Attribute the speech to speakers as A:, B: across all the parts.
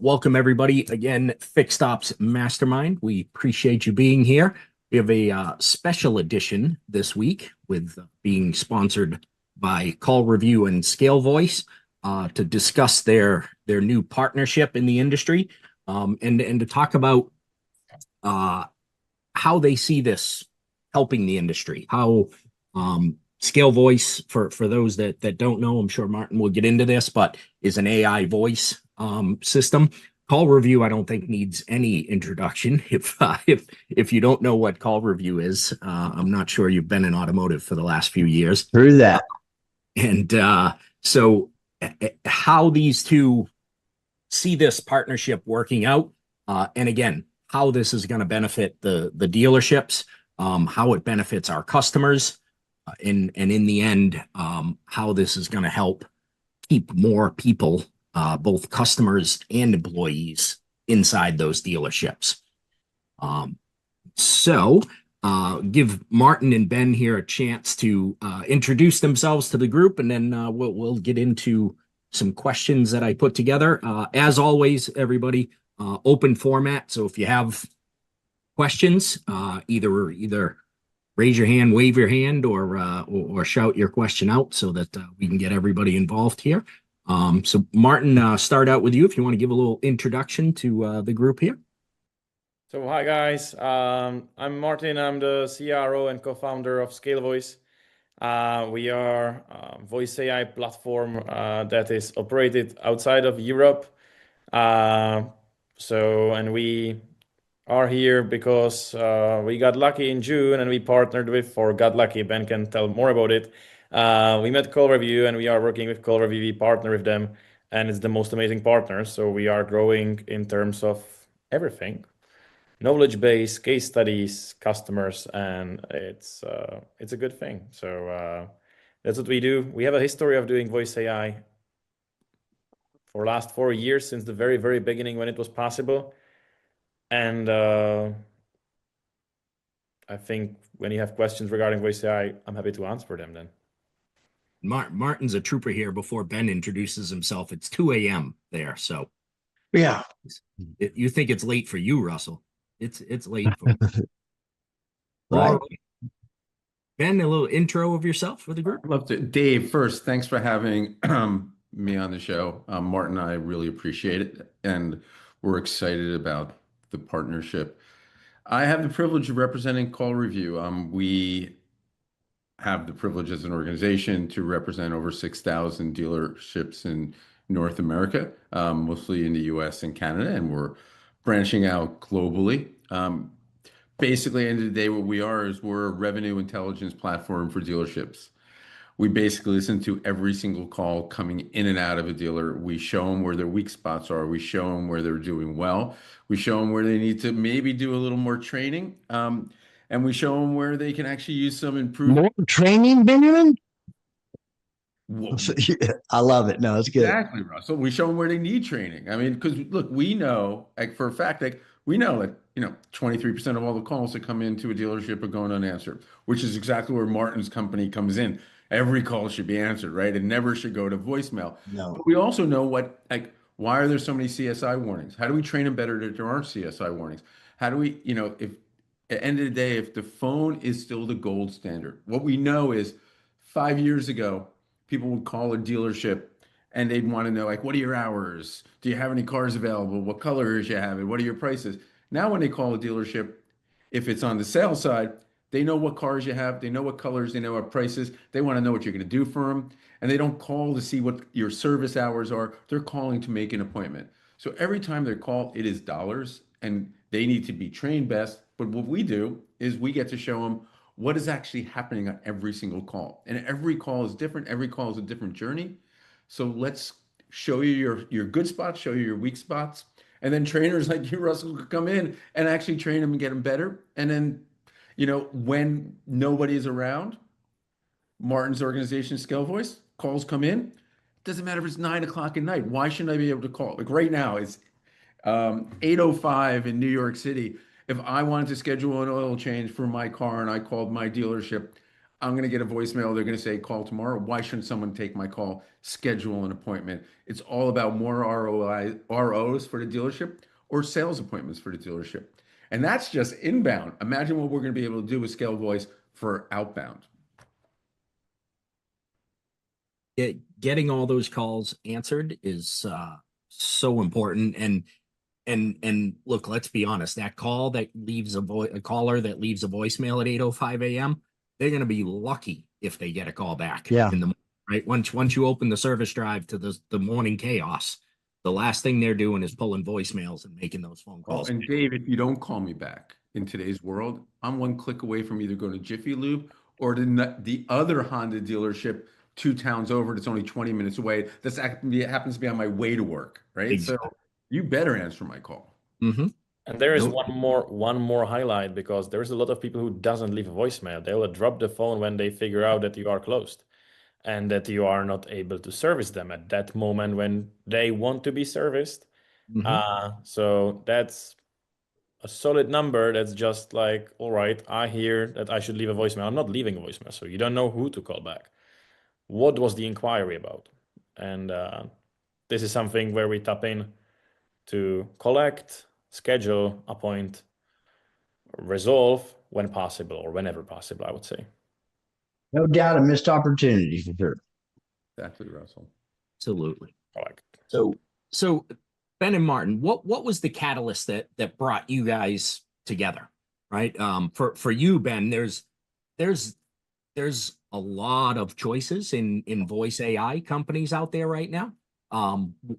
A: Welcome everybody again, Fixed Ops Mastermind. We appreciate you being here. We have a special edition this week with being sponsored by CallRevu and ScaleVoice to discuss their new partnership in the industry and to talk about how they see this helping the industry. How ScaleVoice, for those that don't know, I'm sure Martin will get into this, but is an AI voice system. CallRevu, I don't think needs any introduction. If you don't know what CallRevu is, I'm not sure you've been in automotive for the last few years.
B: Through that.
A: And so how these two see this partnership working out, and again, how this is going to benefit the dealerships, how it benefits our customers, and in the end, how this is going to help keep more people, both customers and employees, inside those dealerships. So give Martin and Ben here a chance to introduce themselves to the group, and then we'll get into some questions that I put together. As always, everybody, open format. So if you have questions, either raise your hand, wave your hand, or shout your question out so that we can get everybody involved here. So Martin, start out with you if you want to give a little introduction to the group here.
C: So hi guys, I'm Martin. I'm the CRO and co-founder of ScaleVoice. We are a voice AI platform that is operated outside of Europe. And we are here because we got lucky in June and we partnered with, or got lucky, Ben can tell more about it. We met CallRevu and we are working with CallRevu. We partner with them and it's the most amazing partner. So we are growing in terms of everything. Knowledge base, case studies, customers, and it's a good thing. So that's what we do. We have a history of doing voice AI for the last 4 years, since the very, very beginning when it was possible. And I think when you have questions regarding voice AI, I'm happy to answer them then.
A: Martin's a trooper here. Before Ben introduces himself, it's 2 a.m. there. So
B: yeah,
A: you think it's late for you, Russell? It's late for me.
B: Right.
A: All right. Ben, a little intro of yourself for the group.
D: I'd love to. Dave, first, thanks for having me on the show. Martin, I really appreciate it, and we're excited about the partnership. I have the privilege of representing CallRevu. We have the privilege as an organization to represent over 6,000 dealerships in North America, mostly in the US and Canada, and we're branching out globally. Basically, at the end of the day, what we are is we're a revenue intelligence platform for dealerships. We basically listen to every single call coming in and out of a dealer. We show them where their weak spots are. We show them where they're doing well. We show them where they need to maybe do a little more training. And we show them where they can actually use some improvement.
B: More training, Benjamin?
D: Well,
B: I love it. No, it's good.
D: Exactly, Russell. We show them where they need training. I mean, because look, we know, like, for a fact, like, we know that 23% of all the calls that come into a dealership are going unanswered, which is exactly where Martin's company comes in. Every call should be answered, right? It never should go to voicemail.
B: No.
D: But we also know why are there so many CSI warnings? How do we train them better that there aren't CSI warnings? How do we, if at the end of the day, if the phone is still the gold standard, what we know is 5 years ago, people would call a dealership and they'd want to know, like, what are your hours? Do you have any cars available? What colors you have? And what are your prices? Now, when they call a dealership, if it's on the sales side, they know what cars you have. They know what colors. They know what prices. They want to know what you're going to do for them. And they don't call to see what your service hours are. They're calling to make an appointment. So every time they call, it is dollars and they need to be trained best. But what we do is we get to show them what is actually happening on every single call. And every call is different. Every call is a different journey. So let's show you your good spots, show you your weak spots. And then trainers like you, Russell, could come in and actually train them and get them better. And then, when nobody's around, Martin's organization, ScaleVoice, calls come in. Doesn't matter if it's 9 o'clock at night. Why shouldn't I be able to call? Like right now, it's 8:05 in New York City. If I wanted to schedule an oil change for my car and I called my dealership, I'm going to get a voicemail. They're going to say, call tomorrow. Why shouldn't someone take my call, schedule an appointment? It's all about more ROs for the dealership or sales appointments for the dealership. And that's just inbound. Imagine what we're going to be able to do with Scale Voice for outbound.
A: Getting all those calls answered is so important. And look, let's be honest, that call that leaves a caller that leaves a voicemail at 8:05 a.m., they're going to be lucky if they get a call back
B: Yeah.
A: in the morning, right? Once you open the service drive to the morning chaos, the last thing they're doing is pulling voicemails and making those phone calls.
D: And Dave, if you don't call me back in today's world, I'm one click away from either going to Jiffy Lube or the other Honda dealership 2 towns over that's only 20 minutes away. That's happens to be on my way to work, right?
A: Exactly.
D: So you better answer my call.
A: Mm-hmm.
C: And there is
A: Nope.
C: one more highlight, because there's a lot of people who doesn't leave a voicemail. They will drop the phone when they figure out that you are closed and that you are not able to service them at that moment when they want to be serviced.
A: Mm-hmm.
C: So that's a solid number. That's just like, all right, I hear that I should leave a voicemail. I'm not leaving a voicemail, so you don't know who to call back. What was the inquiry about? And this is something where we tap in to collect, schedule, appoint, resolve when possible, or whenever possible, I would say.
B: No doubt a missed opportunity for sure.
D: Exactly, Russell.
A: Absolutely.
C: Correct.
A: So Ben and Martin, what was the catalyst that brought you guys together, right? For you, Ben, there's a lot of choices in voice AI companies out there right now.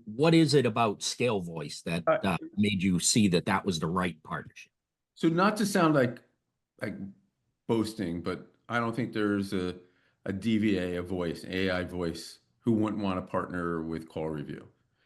A: What is it about Scale Voice that made you see that was the right partnership?
D: So not to sound like boasting, but I don't think there's a DVA, a voice, AI voice, who wouldn't want to partner with CallRevu.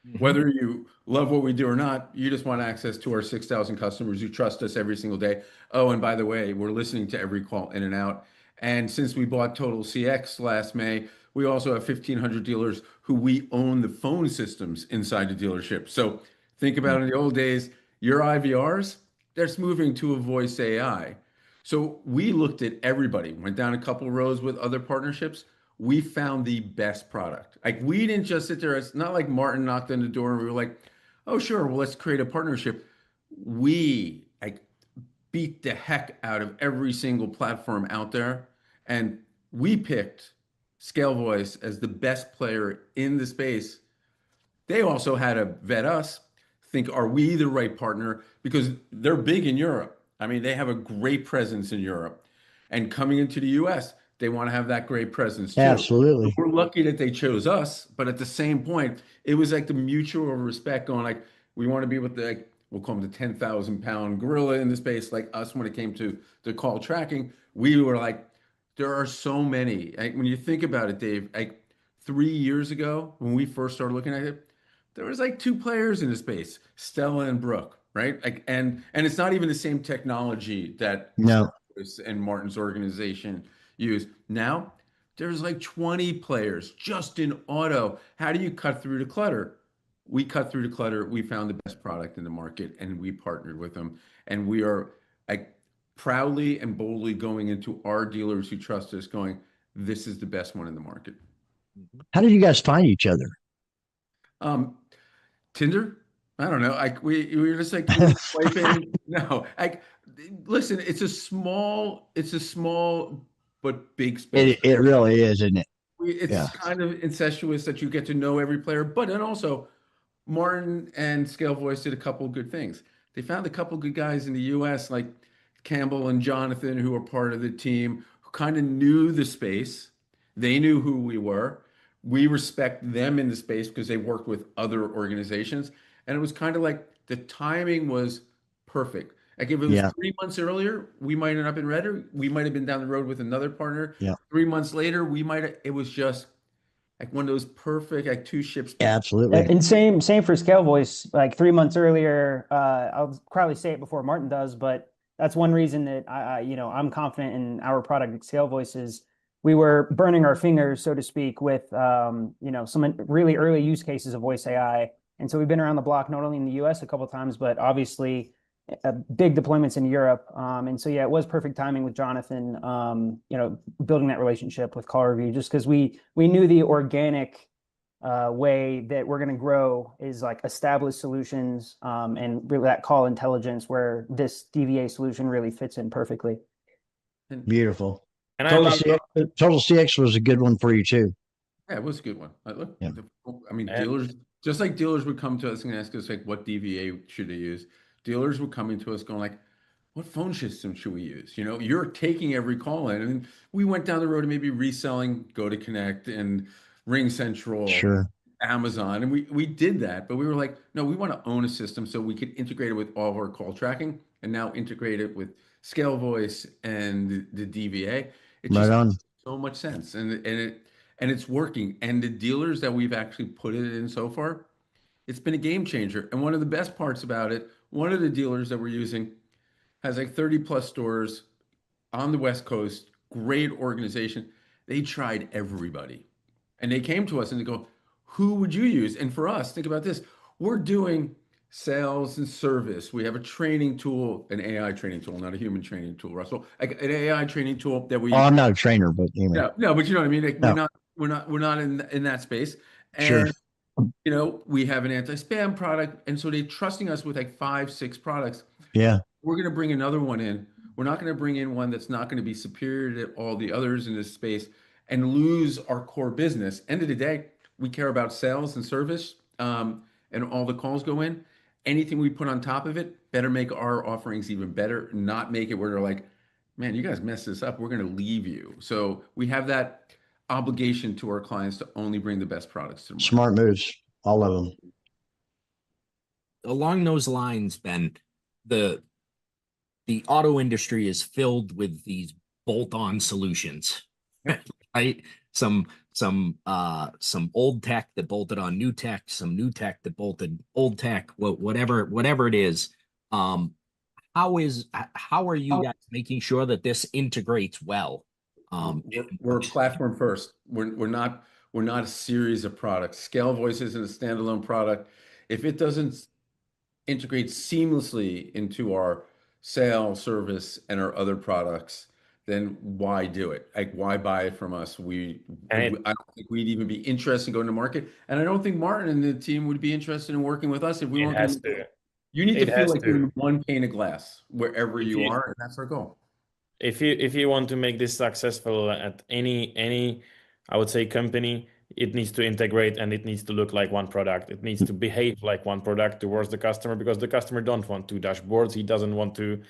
A: Mm-hmm.
D: Whether you love what we do or not, you just want access to our 6,000 customers who trust us every single day. Oh, and by the way, we're listening to every call in and out. And since we bought Total CX last May, we also have 1,500 dealers who we own the phone systems inside the dealership. So think about in the old days, your IVRs, that's moving to a voice AI. So we looked at everybody, went down a couple rows with other partnerships. We found the best product. Like, we didn't just sit there. It's not like Martin knocked on the door and we were like, oh, sure, well, let's create a partnership. We beat the heck out of every single platform out there. And we picked Scale Voice as the best player in the space. They also had to vet us, think, are we the right partner? Because they're big in Europe. I mean, they have a great presence in Europe. And coming into the US, they want to have that great presence too.
B: Absolutely.
D: We're lucky that they chose us, but at the same point, it was like the mutual respect going like, we want to be with the, we'll call them the 10,000-pound gorilla in the space, like us when it came to the call tracking. We were like, there are so many. When you think about it, Dave, 3 years ago, when we first started looking at it, there was 2 players in the space, Stella and Brooke, right? And it's not even the same technology that
B: No.
D: and Martin's organization use. Now there's 20 players just in auto. How do you cut through the clutter? We cut through the clutter. We found the best product in the market and we partnered with them. And we are proudly and boldly going into our dealers who trust us going, this is the best one in the market.
B: How did you guys find each other?
D: Tinder? I don't know. We were just we were swiping. No, listen, it's a small but big space.
B: It really is, isn't it?
D: It's kind of incestuous that you get to know every player, but then also Martin and Scale Voice did a couple of good things. They found a couple of good guys in the US, like Campbell and Jonathan, who were part of the team, who kind of knew the space. They knew who we were. We respect them in the space because they worked with other organizations. And it was kind of like the timing was perfect. If it was 3 months earlier, we might have not been ready. We might have been down the road with another partner.
B: Yeah.
D: 3 months later, it was just one of those perfect, 2 ships.
B: Absolutely.
E: And same for Scale Voice. 3 months earlier, I'll probably say it before Martin does, but that's one reason that I'm confident in our product at Scale Voice is we were burning our fingers, so to speak, with some really early use cases of voice AI. And so we've been around the block, not only in the US a couple of times, but obviously big deployments in Europe. And so, yeah, it was perfect timing with Jonathan, building that relationship with CallRevu, just because we knew the organic way that we're going to grow is like established solutions and really that call intelligence where this DVA solution really fits in perfectly.
B: Beautiful.
C: And I
B: Total
C: love,
B: CX, Total CX was a good one for you too.
D: Yeah, it was a good one. Look,
B: Yeah.
D: I mean,
C: And-
D: dealers, just like dealers would come to us and ask us like, what DVA should they use? Dealers were coming to us going like, what phone system should we use? You know, you're taking every call in, and we went down the road of maybe reselling Go to Connect and Ring Central,
B: Sure.
D: Amazon, and we did that, but we were like, no, we want to own a system so we could integrate it with all of our call tracking, and now integrate it with ScaleVoice and the DVA. It
B: Right
D: just
B: on.
D: makes so much sense, and it's working. And the dealers that we've actually put it in so far, it's been a game changer. And one of the best parts about it, one of the dealers that we're using has like 30 plus stores on the West Coast, great organization. They tried everybody. And they came to us and they go, who would you use? And for us, think about this. We're doing sales and service. We have a training tool, an AI training tool, not a human training tool, Russell. Like an AI training tool that we
B: Oh, I'm not a trainer, but anyway.
D: no, but you know what I mean? Like
B: No.
D: we're not in that space.
B: Sure.
D: And you know, we have an anti-spam product. And so they're trusting us with like 5, 6 products.
B: Yeah.
D: We're going to bring another one in. We're not going to bring in one that's not going to be superior to all the others in this space and lose our core business. End of the day, we care about sales and service, and all the calls go in. Anything we put on top of it better make our offerings even better, not make it where they're like, man, you guys messed this up. We're going to leave you. So we have that obligation to our clients to only bring the best products to the market.
B: Smart moves. All of them.
A: Along those lines, Ben, the auto industry is filled with these bolt-on solutions, right? Some old tech that bolted on new tech, some new tech that bolted old tech, whatever it is. How are you guys making sure that this integrates well?
D: We're a platform first. We're not a series of products. ScaleVoice isn't a standalone product. If it doesn't integrate seamlessly into our sales, service, and our other products, then why do it? Like, why buy it from us? I don't think we'd even be interested in going to market. And I don't think Martin and the team would be interested in working with us if we
C: It
D: weren't
C: has
D: gonna-
C: to.
D: You need to
C: It
D: feel
C: has
D: like
C: to.
D: you're in one pane of glass wherever
C: If
D: you
C: you-
D: are, and that's our goal.
C: If you want to make this successful at any I would say company, it needs to integrate and it needs to look like one product. It needs to behave like one product towards the customer, because the customer don't want 2 dashboards. He doesn't want to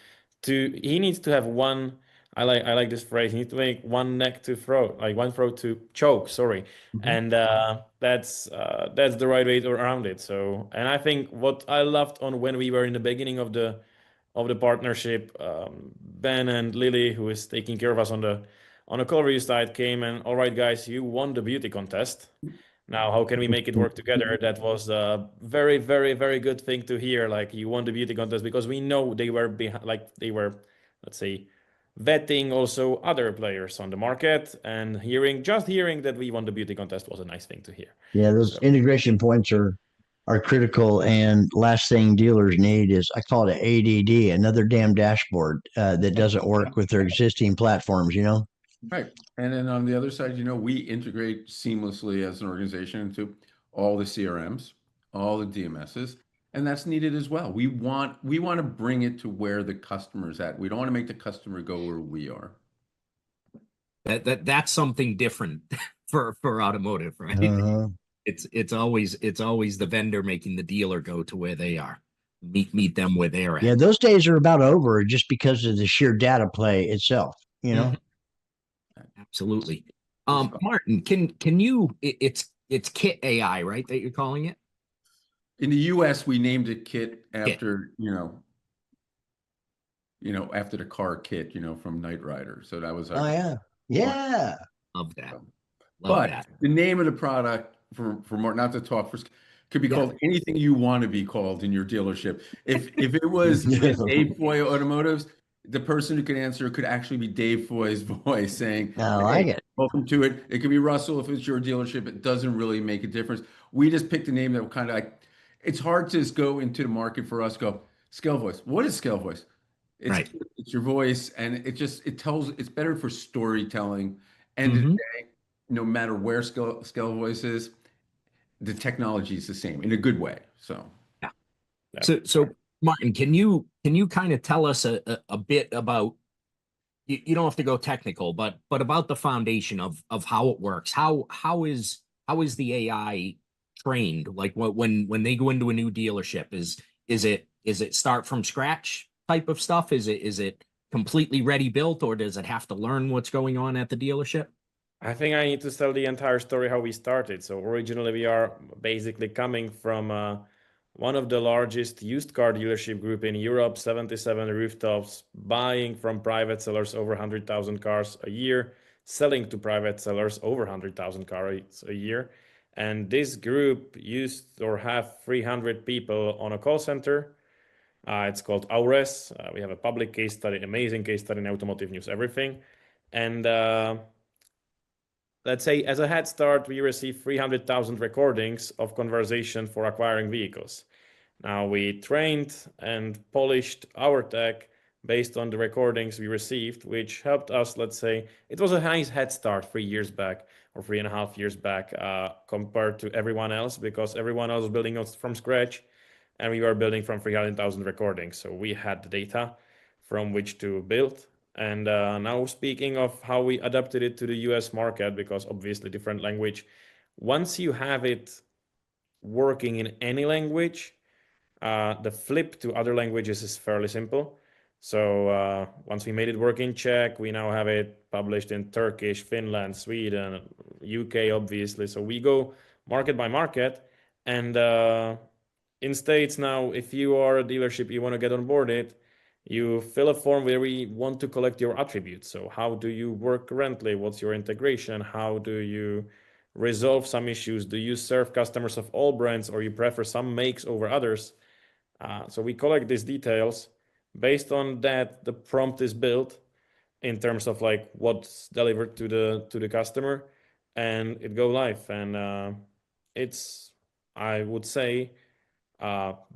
C: he needs to have one. I like this phrase. He needs to make one neck to throat, like one throat to choke. Sorry, and that's the right way around it. So, and I think what I loved on when we were in the beginning of the partnership, Ben and Lily, who is taking care of us on the CallRevu side, came and, all right, guys, you won the beauty contest. Now, how can we make it work together? That was a very, very, very good thing to hear. Like, you won the beauty contest, because we know they were let's say, vetting also other players on the market, and hearing that we won the beauty contest was a nice thing to hear.
B: Yeah, those integration points are critical. And last thing dealers need is, I call it an ADD, another damn dashboard that doesn't work with their existing platforms, you know?
D: Right. And then on the other side, you know, we integrate seamlessly as an organization into all the CRMs, all the DMSs, and that's needed as well. We want to bring it to where the customer's at. We don't want to make the customer go where we are.
A: That's something different for automotive, right?
B: Uh-huh.
A: It's always the vendor making the dealer go to where they are. Meet them where they're at.
B: Yeah, those days are about over just because of the sheer data play itself, you know?
A: Absolutely. Martin, can you, it's Kit AI, right, that you're calling it?
D: In the US, we named it Kit after, after the car Kit, from Knight Rider. So that was our,
B: Oh, yeah. Yeah.
A: Love that.
D: but the name of the product for Martin, not to talk first, could be called anything you want to be called in your dealership. If it was Dave Foy Automotives, the person who could answer could actually be Dave Foy's voice saying,
B: I like it.
D: welcome to it. It could be Russell if it's your dealership. It doesn't really make a difference. We just picked a name that kind of like, it's hard to just go into the market for us, go, ScaleVoice. What is ScaleVoice? It's
A: Right.
D: it's your voice, and it's better for storytelling. And
A: Mhm.
D: today, no matter where ScaleVoice is, the technology is the same in a good way. So
A: Yeah.
C: Yeah.
A: So Martin, can you kind of tell us a bit about, you don't have to go technical, but about the foundation of how it works. How is the AI trained? Like when they go into a new dealership, is it start from scratch type of stuff? Is it completely ready built, or does it have to learn what's going on at the dealership?
C: I think I need to tell the entire story how we started. So originally we are basically coming from one of the largest used car dealership group in Europe, 77 rooftops, buying from private sellers over 100,000 cars a year, selling to private sellers over 100,000 cars a year. And this group used or have 300 people on a call center. It's called Aures. We have a public case study, amazing case study in automotive news, everything. And let's say as a head start, we received 300,000 recordings of conversation for acquiring vehicles. Now we trained and polished our tech based on the recordings we received, which helped us, let's say, it was a nice head start 3 years back or 3.5 years back compared to everyone else, because everyone else was building from scratch and we were building from 300,000 recordings. So we had the data from which to build. And now speaking of how we adapted it to the US market, because obviously different language, once you have it working in any language, the flip to other languages is fairly simple. So once we made it work in Czech, we now have it published in Turkish, Finland, Sweden, UK, obviously. So we go market by market. And in States now, if you are a dealership, you want to get on board it, you fill a form where we want to collect your attributes. So how do you work currently? What's your integration? How do you resolve some issues? Do you serve customers of all brands, or you prefer some makes over others? So we collect these details. Based on that, the prompt is built in terms of like what's delivered to the customer, and it go live. And it's, I would say,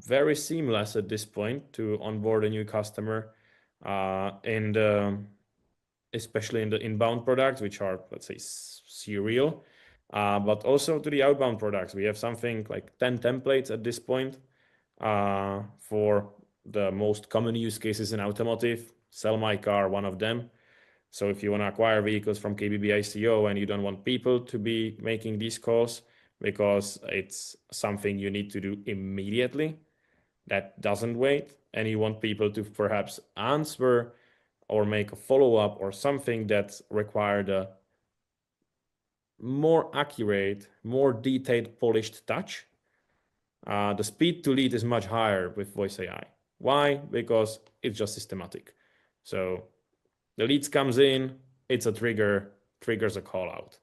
C: very seamless at this point to onboard a new customer, and especially in the inbound products, which are, let's say, serial, but also to the outbound products. We have something like 10 templates at this point for the most common use cases in automotive. Sell my car, one of them. So if you want to acquire vehicles from KBB ICO and you don't want people to be making these calls because it's something you need to do immediately, that doesn't wait, and you want people to perhaps answer or make a follow-up or something that's required a more accurate, more detailed, polished touch, the speed to lead is much higher with voice AI. Why? Because it's just systematic. So the leads comes in, it's a trigger, triggers a call out.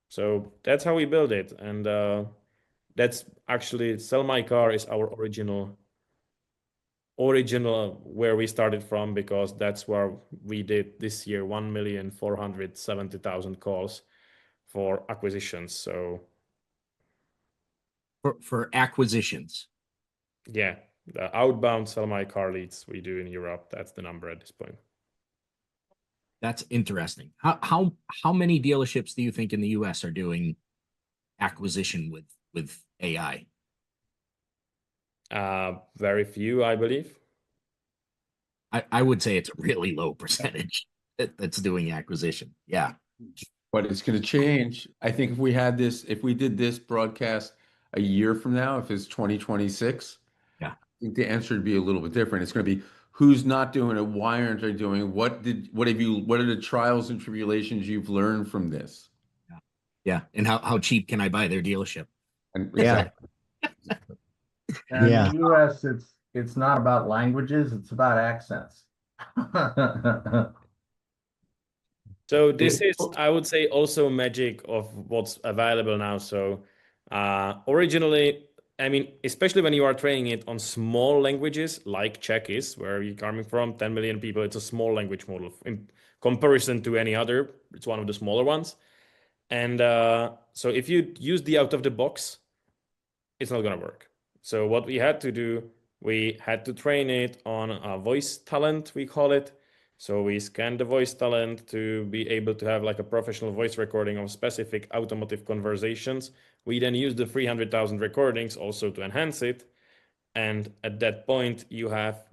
C: So that's how we build it. And that's actually, Sell My Car is our original where we started from, because that's where we did this year 1,470,000 calls for acquisitions. So
A: For acquisitions.
C: yeah, the outbound Sell My Car leads we do in Europe, that's the number at this point.
A: That's interesting. How many dealerships do you think in the US are doing acquisition with AI?
C: Very few, I believe.
A: I would say it's a really low percentage that's doing acquisition. Yeah.
D: but it's going to change. I think if we did this broadcast a year from now, if it's 2026,
A: Yeah.
D: I think the answer would be a little bit different. It's going to be who's not doing it, why aren't they doing it, what are the trials and tribulations you've learned from this?
A: Yeah. Yeah. And how cheap can I buy their dealership?
D: And
B: Yeah.
D: exactly.
F: And
B: Yeah.
F: in the US, it's not about languages, it's about accents.
C: So this is, I would say, also magic of what's available now. So originally, I mean, especially when you are training it on small languages like Czech is, where you're coming from, 10 million people, it's a small language model in comparison to any other. It's one of the smaller ones. And so if you use the out of the box, it's not going to work. So what we had to do We had to train it on a voice talent, we call it. So we scanned the voice talent to be able to have like a professional voice recording of specific automotive conversations. We then used the 300,000 recordings also to enhance it. And at that point, you have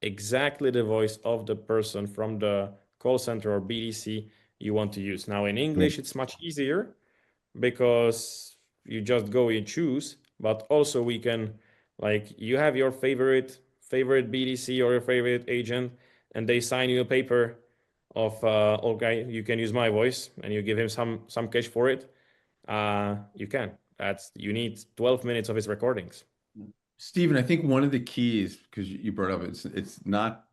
C: exactly the voice of the person from the call center or BDC you want to use. Now in English, it's much easier because you just go and choose, but also we can, like, you have your favorite BDC or your favorite agent, and they sign you a paper of okay, you can use my voice, and you give him some cash for it. You can. You need 12 minutes of his recordings.
D: Stephen, I think one of the keys, because you brought up, it's not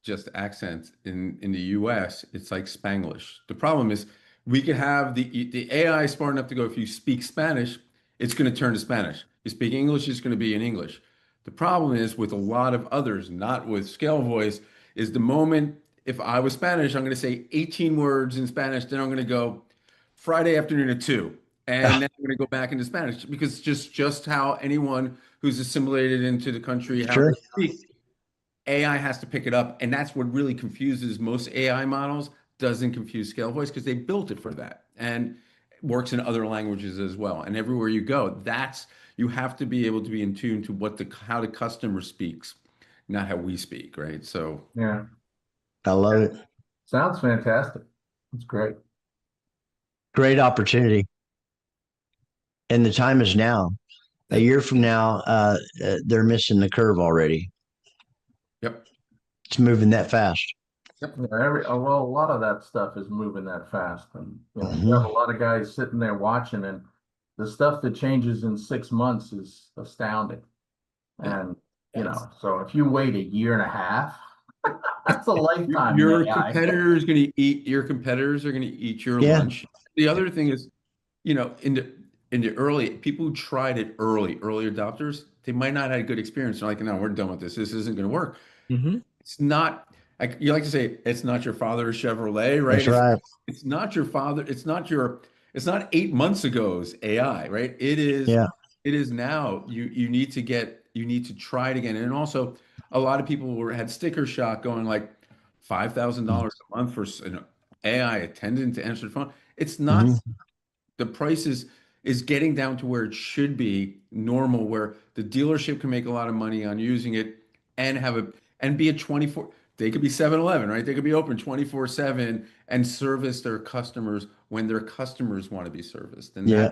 D: just accents in the US, it's like Spanglish. The problem is we could have the AI smart enough to go, if you speak Spanish, it's going to turn to Spanish. You speak English, it's going to be in English. The problem is with a lot of others, not with ScaleVoice, is the moment, if I was Spanish, I'm going to say 18 words in Spanish, then I'm going to go Friday afternoon at 2. And then I'm going to go back into Spanish because just how anyone who's assimilated into the country, how
B: Sure.
D: they speak, AI has to pick it up. And that's what really confuses most AI models, doesn't confuse ScaleVoice because they built it for that and works in other languages as well. And everywhere you go, you have to be able to be in tune to how the customer speaks, not how we speak, right? So
F: Yeah,
B: I love it.
F: sounds fantastic. It's great.
B: Great opportunity. And the time is now. A year from now, they're missing the curve already.
D: yep.
B: It's moving that fast.
F: Yeah, well, a lot of that stuff is moving that fast, and you
B: Mhm.
F: have a lot of guys sitting there watching, and the stuff that changes in 6 months is astounding. And so if you wait a year and a half, that's a lifetime. in
D: Your
F: AI.
D: competitors are going to eat your
B: Yeah.
D: lunch. The other thing is, in the early, people who tried it early adopters, they might not have had a good experience. They're like, no, we're done with this. This isn't going to work. It's not, like you like to say, it's not your father's Chevrolet, right?
B: That's right.
D: It's not your father. It's not 8 months ago's AI, right?
B: Yeah.
D: It is now. You need to try it again. And also a lot of people had sticker shock going like $5,000 a month for an AI attendant to answer the phone. It's not.
B: Mhm.
D: The price is getting down to where it should be normal, where the dealership can make a lot of money on using it and be a 24. They could be 7-Eleven, right? They could be open 24/7 and service their customers when their customers want to be serviced. And
B: Yeah.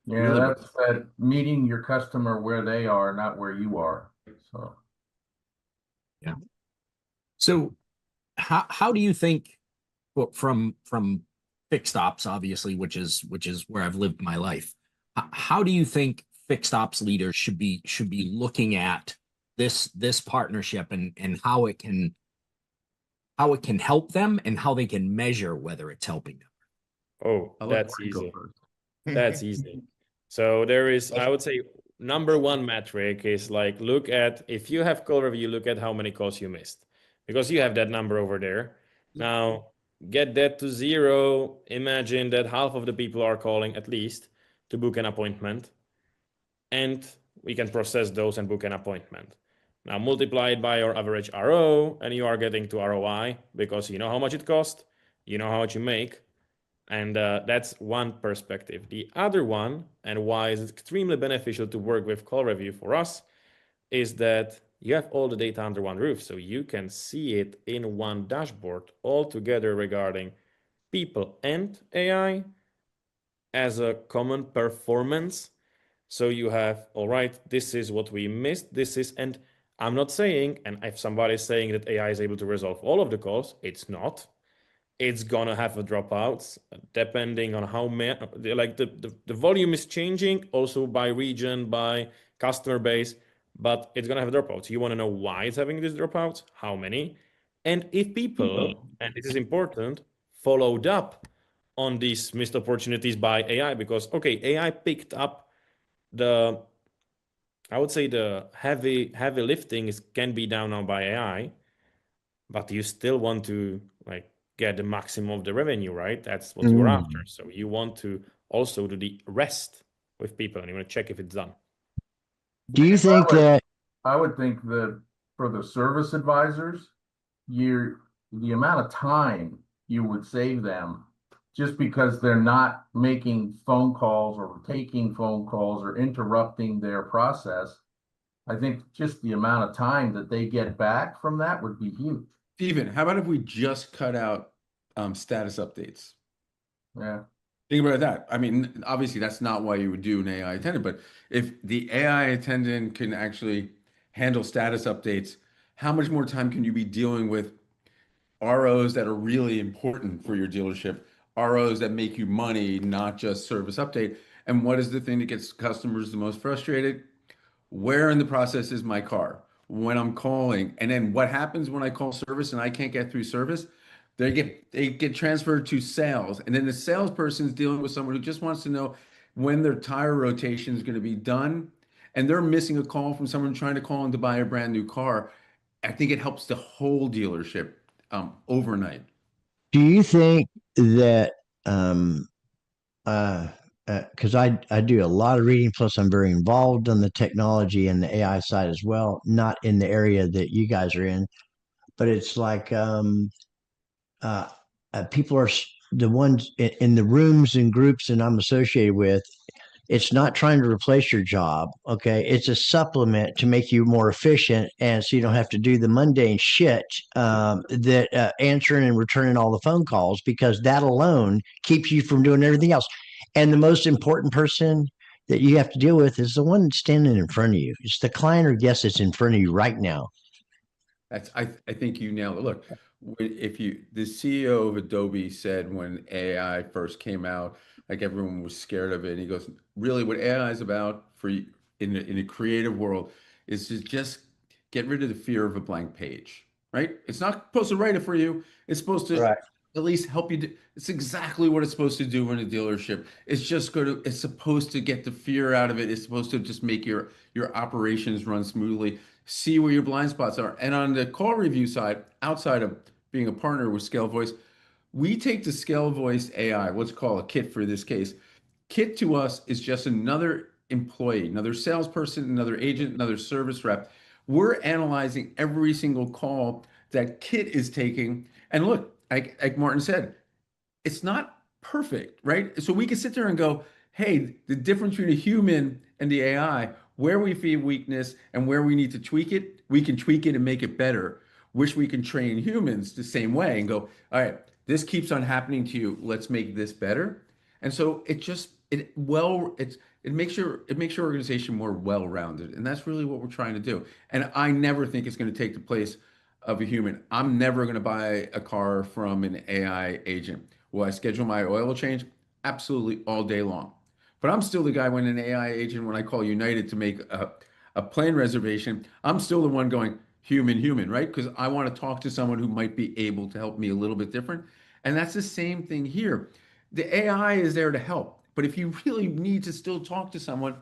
F: Yeah,
D: Really
F: that's that meeting your customer where they are, not where you are. So
A: Yeah. So how do you think, well, from fixed ops, obviously, which is where I've lived my life, how do you think fixed ops leaders should be looking at this partnership and how it can help them and how they can measure whether it's helping them?
C: Oh,
D: I'll let
C: that's
D: Marty go
C: easy.
D: first.
C: That's easy. So there is, I would say, number one metric is like, look at, if you have CallRevu, look at how many calls you missed, because you have that number over there. Now, get that to 0. Imagine that half of the people are calling at least to book an appointment, and we can process those and book an appointment. Now, multiply it by your average RO, and you are getting to ROI because you know how much it costs, you know how much you make. And that's one perspective. The other one, and why it's extremely beneficial to work with CallRevu for us, is that you have all the data under one roof. So you can see it in one dashboard all together regarding people and AI as a common performance. So you have, all right, this is what we missed. And I'm not saying, and if somebody is saying that AI is able to resolve all of the calls, it's not. It's gonna have a dropouts depending on how many, like the volume is changing also by region, by customer base, but it's gonna have dropouts. You want to know why it's having these dropouts, how many, and if people, and this is important, followed up on these missed opportunities by AI, because okay, AI picked up the, I would say the heavy lifting can be done now by AI, but you still want to like get the maximum of the revenue, right? That's what you're after. So you want to also do the rest with people, and you want to check if it's done.
B: Do you think that
F: I would think that for the service advisors, the amount of time you would save them just because they're not making phone calls or taking phone calls or interrupting their process. I think just the amount of time that they get back from that would be huge.
D: Steven, how about if we just cut out status updates?
F: Yeah.
D: Think about that. I mean, obviously, that's not why you would do an AI attendant, but if the AI attendant can actually handle status updates, how much more time can you be dealing with ROs that are really important for your dealership, ROs that make you money, not just service update? And what is the thing that gets customers the most frustrated? Where in the process is my car? When I'm calling, and then what happens when I call service and I can't get through service? They get transferred to sales, and then the salesperson is dealing with someone who just wants to know when their tire rotation is going to be done, and they're missing a call from someone trying to call in to buy a brand new car. I think it helps the whole dealership overnight.
B: Do you think that because I do a lot of reading, plus I'm very involved on the technology and the AI side as well, not in the area that you guys are in, but it's like people are the ones in the rooms and groups that I'm associated with. It's not trying to replace your job. Okay. It's a supplement to make you more efficient. And so you don't have to do the mundane shit that answering and returning all the phone calls, because that alone keeps you from doing everything else. And the most important person that you have to deal with is the one standing in front of you. It's the client or guest that's in front of you right now.
D: I think you nailed it. Look, the CEO of Adobe said when AI first came out, like everyone was scared of it. And he goes, really, what AI is about for you in a creative world is to just get rid of the fear of a blank page, right? It's not supposed to write it for you. It's supposed to
B: Right.
D: at least help you. It's exactly what it's supposed to do in a dealership. It's supposed to get the fear out of it. It's supposed to just make your operations run smoothly, see where your blind spots are. And on the call review side, outside of being a partner with ScaleVoice, we take the ScaleVoice AI, let's call it Kit for this case. Kit to us is just another employee, another salesperson, another agent, another service rep. We're analyzing every single call that Kit is taking. And look, like Martin said, it's not perfect, right? So we can sit there and go, hey, the difference between a human and the AI, where we see weakness and where we need to tweak it, we can tweak it and make it better. Wish we can train humans the same way and go, all right, this keeps on happening to you. Let's make this better. And so it makes your organization more well-rounded. And that's really what we're trying to do. And I never think it's going to take the place of a human. I'm never going to buy a car from an AI agent. Will I schedule my oil change? Absolutely, all day long. But I'm still the guy when an AI agent, when I call United to make a plane reservation, I'm still the one going human, right? Because I want to talk to someone who might be able to help me a little bit different. And that's the same thing here. The AI is there to help. But if you really need to still talk to someone,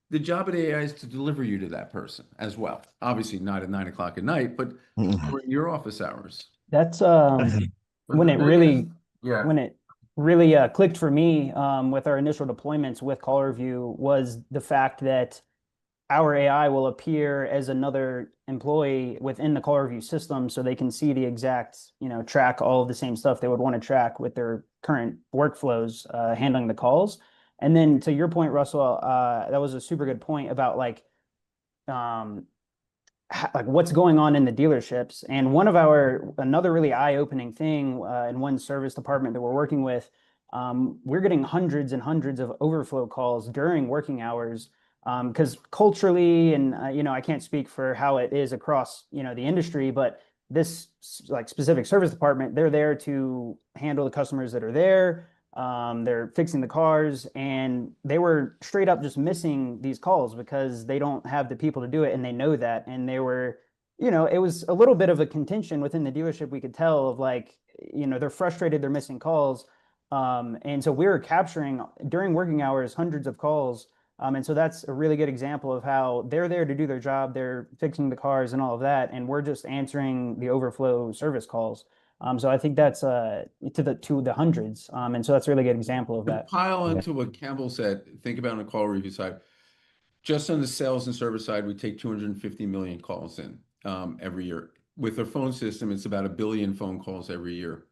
D: the job of the AI is to deliver you to that person as well. Obviously, not at 9 o'clock at night, but during your office hours.
E: That's
F: But
E: when
F: the
E: it
F: thing
E: really
F: is- yeah.
E: when it really clicked for me with our initial deployments with CallRevu was the fact that our AI will appear as another employee within the CallRevu system, so they can see the exact, track all of the same stuff they would want to track with their current workflows handling the calls. And then to your point, Russell, that was a super good point about like what's going on in the dealerships. And another really eye-opening thing in one service department that we're working with, we're getting hundreds and hundreds of overflow calls during working hours. Because culturally, and I can't speak for how it is across the industry, but this like specific service department, they're there to handle the customers that are there. They're fixing the cars, and they were straight up just missing these calls because they don't have the people to do it, and they know that. And they were, it was a little bit of a contention within the dealership. We could tell of like, they're frustrated, they're missing calls. And so we were capturing during working hours hundreds of calls. And so that's a really good example of how they're there to do their job. They're fixing the cars and all of that, and we're just answering the overflow service calls. So I think that's to the hundreds. And so that's a really good example of
D: To
E: that.
D: pile into what Campbell said, think about on the call review side. Just on the sales and service side, we take 250 million calls in every year. With our phone system, it's about 1 billion phone calls every year.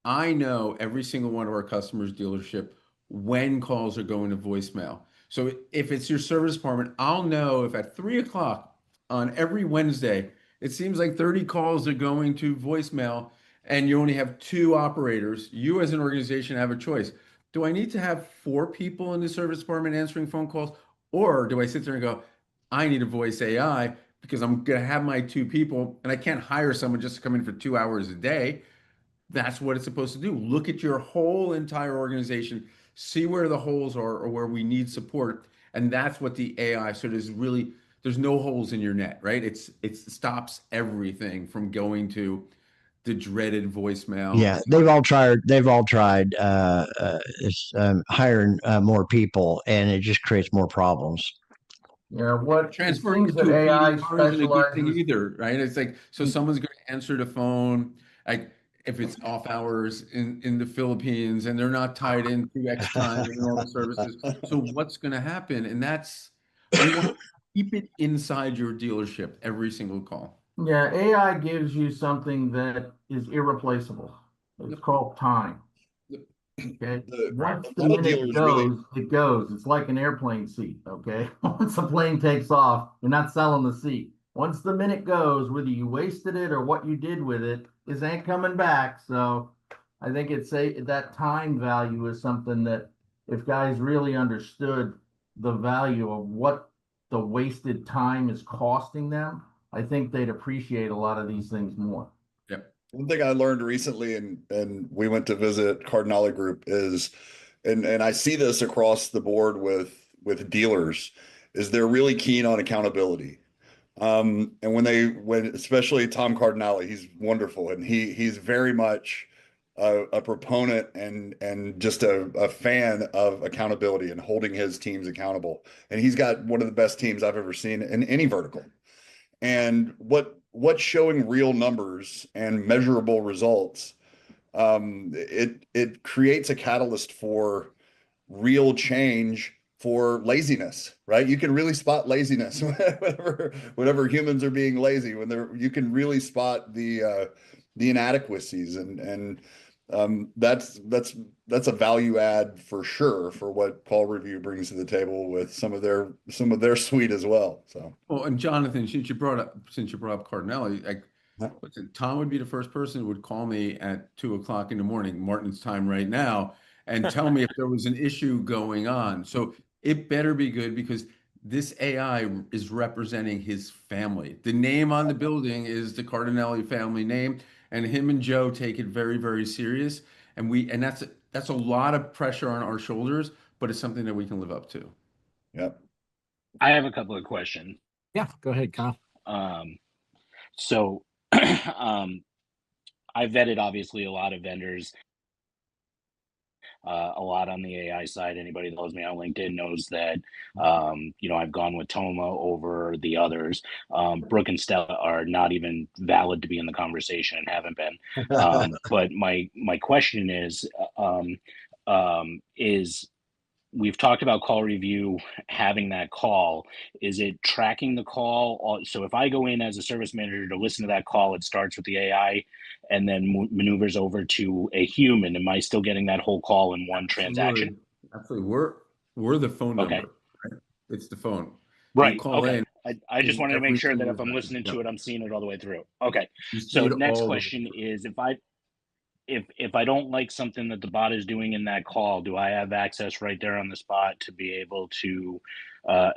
D: I know every single one of our customers' dealership when calls are going to voicemail. So if it's your service department, I'll know if at 3 o'clock on every Wednesday, it seems like 30 calls are going to voicemail and you only have 2 operators. You as an organization have a choice. Do I need to have 4 people in the service department answering phone calls? Or do I sit there and go, I need a voice AI because I'm going to have my 2 people and I can't hire someone just to come in for 2 hours a day. That's what it's supposed to do. Look at your whole entire organization, see where the holes are or where we need support. And that's what the AI, so there's no holes in your net, right? It stops everything from going to the dreaded voicemail.
B: Yeah, they've all tried hiring more people, and it just creates more problems.
F: Yeah, what it
D: Transferring
F: seems
D: it to
F: that
D: a
F: AI
D: BDR isn't a good thing
F: specializes.
D: either, right? It's like, so someone's going to answer the phone, like if it's off hours in the Philippines and they're not tied into X time and all the services. So what's going to happen? And we want to keep it inside your dealership, every single call.
F: Yeah, AI gives you something that is irreplaceable. It's called time. Okay. Once the minute goes, it goes. It's like an airplane seat. Okay. Once the plane takes off, you're not selling the seat. Once the minute goes, whether you wasted it or what you did with it, is ain't coming back. So I think that time value is something that if guys really understood the value of what the wasted time is costing them, I think they'd appreciate a lot of these things more.
D: Yep.
G: One thing I learned recently, and we went to visit Cardinale Group, is, and I see this across the board with dealers, is they're really keen on accountability. And when especially Tom Cardinale, he's wonderful, and he's very much a proponent and just a fan of accountability and holding his teams accountable. And he's got one of the best teams I've ever seen in any vertical. And what's showing real numbers and measurable results, it creates a catalyst for real change for laziness, right? You can really spot laziness whenever humans are being lazy, you can really spot the inadequacies, and that's a value add for sure for what CallRevu brings to the table with some of their suite as well. So,
D: well, and Jonathan, since you brought up Cardinale, listen, Tom would be the first person who would call me at 2 o'clock in the morning, Martin's time right now, and tell me if there was an issue going on. So it better be good because this AI is representing his family. The name on the building is the Cardinale family name, and him and Joe take it very, very serious. And that's a lot of pressure on our shoulders, but it's something that we can live up to.
G: Yep.
H: I have a couple of questions.
A: Yeah, go ahead, Kyle.
H: So I vetted obviously a lot of vendors, a lot on the AI side. Anybody that knows me on LinkedIn knows that, I've gone with Toma over the others. Brooke and Stella are not even valid to be in the conversation and haven't been. But my question is we've talked about CallRevu having that call. Is it tracking the call? So if I go in as a service manager to listen to that call, it starts with the AI and then maneuvers over to a human. Am I still getting that whole call in one transaction?
D: Absolutely. We're the phone
H: Okay.
D: number. Right? It's the phone.
H: Right.
D: You call in.
H: I just wanted to make sure that if I'm
D: message.
H: listening to it, I'm seeing it all the way through. Okay.
D: You see
H: So
D: it
H: next
D: all the way
H: question
D: through.
H: is if I don't like something that the bot is doing in that call, do I have access right there on the spot to be able to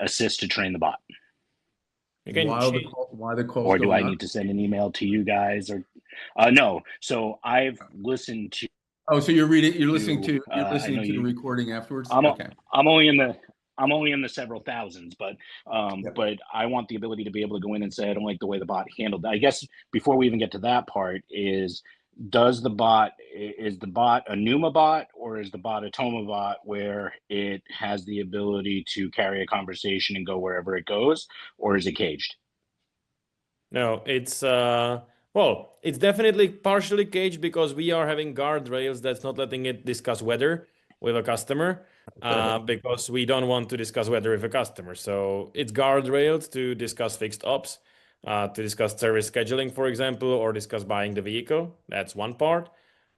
H: assist to train the bot?
C: You can
D: Why the call's
H: Or do
D: going
H: I
D: on?
H: need to send an email to you guys? Or no. So I've listened to.
D: Oh, so you're listening to
H: the
D: recording afterwards?
H: Okay. I'm only in the several thousands, but
D: Yep.
H: but I want the ability to be able to go in and say I don't like the way the bot handled that. I guess before we even get to that part is the bot a Numa bot or is the bot a Toma bot where it has the ability to carry a conversation and go wherever it goes, or is it caged?
C: No, it's it's definitely partially caged because we are having guardrails that's not letting it discuss weather with a customer. because we don't want to discuss weather with a customer. So it's guardrailed to discuss fixed ops, to discuss service scheduling, for example, or discuss buying the vehicle. That's one part.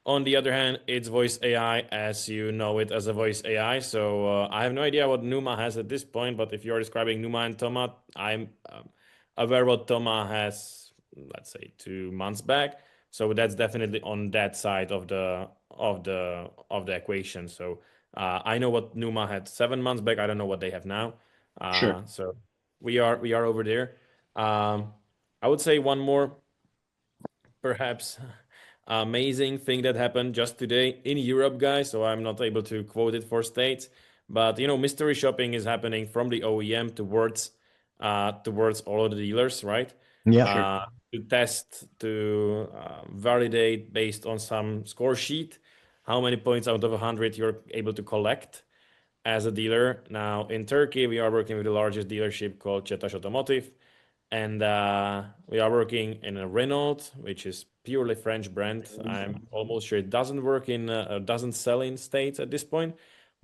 C: On the other hand, it's voice AI as you know it as a voice AI. So I have no idea what Numa has at this point, but if you're describing Numa and Toma, I'm aware what Toma has, let's say 2 months back. So that's definitely on that side of the equation. So I know what Numa had 7 months back. I don't know what they have now.
H: Sure.
C: So we are over there. I would say one more perhaps amazing thing that happened just today in Europe, guys. So I'm not able to quote it for states, but mystery shopping is happening from the OEM towards all of the dealers, right?
B: Yeah.
C: To test, to validate based on some score sheet, how many points out of 100 you're able to collect as a dealer. Now in Turkey, we are working with the largest dealership called Çetaş Automotive. And we are working in a Renault, which is purely French brand. I'm almost sure it doesn't sell in States at this point,